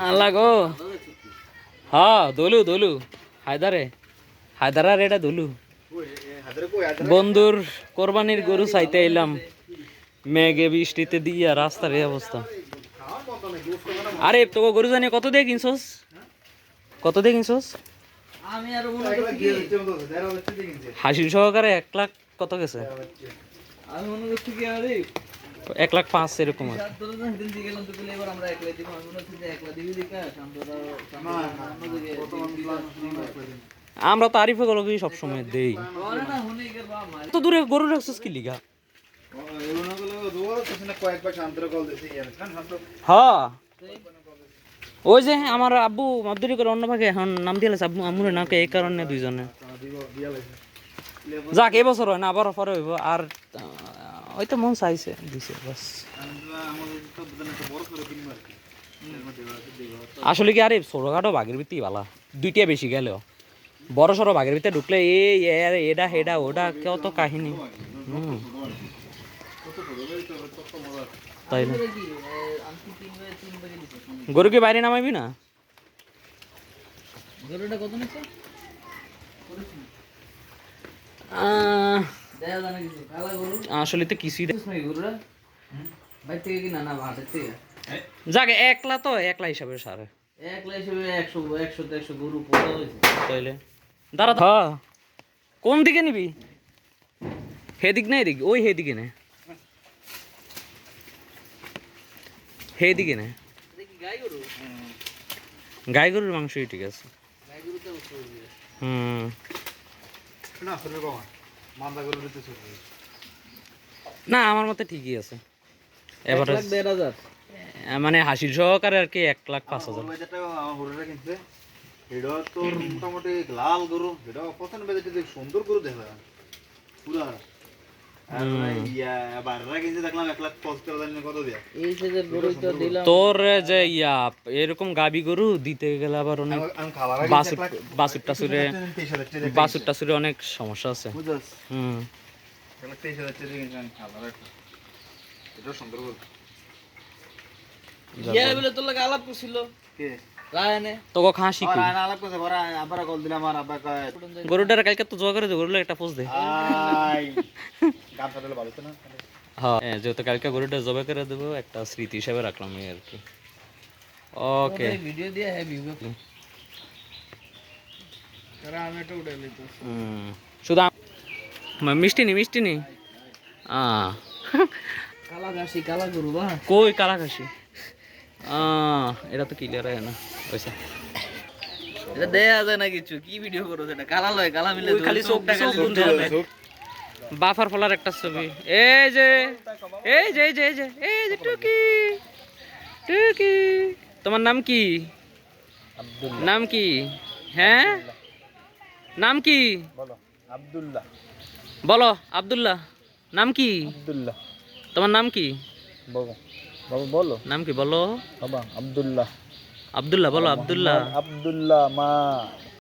আল্লাহ গো। হ্যাঁ দলু দলু হায়দারার এটা দলু। বন্ধুর কোরবানির গরু চাইতে এলাম, মেঘে বৃষ্টিতে দিয়া রাস্তার এই অবস্থা। আরে তোকে গরু জানি কত দিয়ে কিনছস? কত দিয়ে কিনছস? হাসিল সহকারে 1 লাখ কত গেছে? 1,05,000 এরকম। আমরা তো আরিফে গেল সবসময় দেই। তো দূরে গরু রাখছিস কি লিগা? হ্যাঁ ওই যে আমার আব্বু মাবদুরি করে অন্য ভাগে এখন নাম দিয়ে আব্বু আম্মুরে নামকে এই কারণে দুইজনে যাক এবছর হয় না, আবার পরে হইব। আর ওই তো মন চাইছে দিছে বাস। আসলে কি আরে ছোটখাটো বাঘের ভিত্তি বালা, দুইটা বেশি গেলেও বড় সড়ো বাঘের ভিতরে ঢুকলে এই এটা হেডা ওটা কত কাহিনী। তাই না? গরুকে বাইরে নামাইবি না? আসলে তো কিছুই যাকে একলা তো একলা হিসাবে সারে তাইলে দাঁড়া। হ্যাঁ কোন দিকে নিবি? হেদিক না এদিক? ওই হেদিকে নে, হেদিকে নে। গাই গরুর মাংসই ঠিক আছে। না আমার মতে ঠিকই আছে। এবার মানে হাসির সহকারে আর কি 1,05,000। মোটামুটি লাল গরু এটা পছন্দ বেঁধে সুন্দর গরু দেখা পুরা। তোর যে ইয়া এরকম গাবি গরু দিতে গেলে আবার অনেক বাছুর টাছুরে অনেক সমস্যা আছে। গরুটার কালকে তো জোয়া করে গরুটা একটা পোজ দে। হ্যাঁ যেহেতু কালকে গরুটা জবাই করে দেবো, একটা স্মৃতি হিসাবে রাখলাম আর কি। ওকে ভিডিও দিয়ে শুধু মিষ্টি নি মিষ্টি নি কালা গরু কই কালা খাসি এটা তো ক্লিয়ার হয় না পয়সা এটা দেয়া যায় না কিছু। কি ভিডিও করো সেটা? কালা লয় কালা মিলে খালি চোখটা বাফার ফলার একটা ছবি। এই যে এই যে এই যে এই যে এই যে টুকি টুকি। তোমার নাম কি? নাম কি? হ্যাঁ নাম কি? আব্দুল্লাহ। বলো আব্দুল্লাহ। নাম কি? আব্দুল্লাহ। তোমার নাম কি? বাবা বাবা বলো নাম কি বলো? বাবা আব্দুল্লাহ। আব্দুল্লাহ বলো আব্দুল্লাহ। আব্দুল্লাহ মা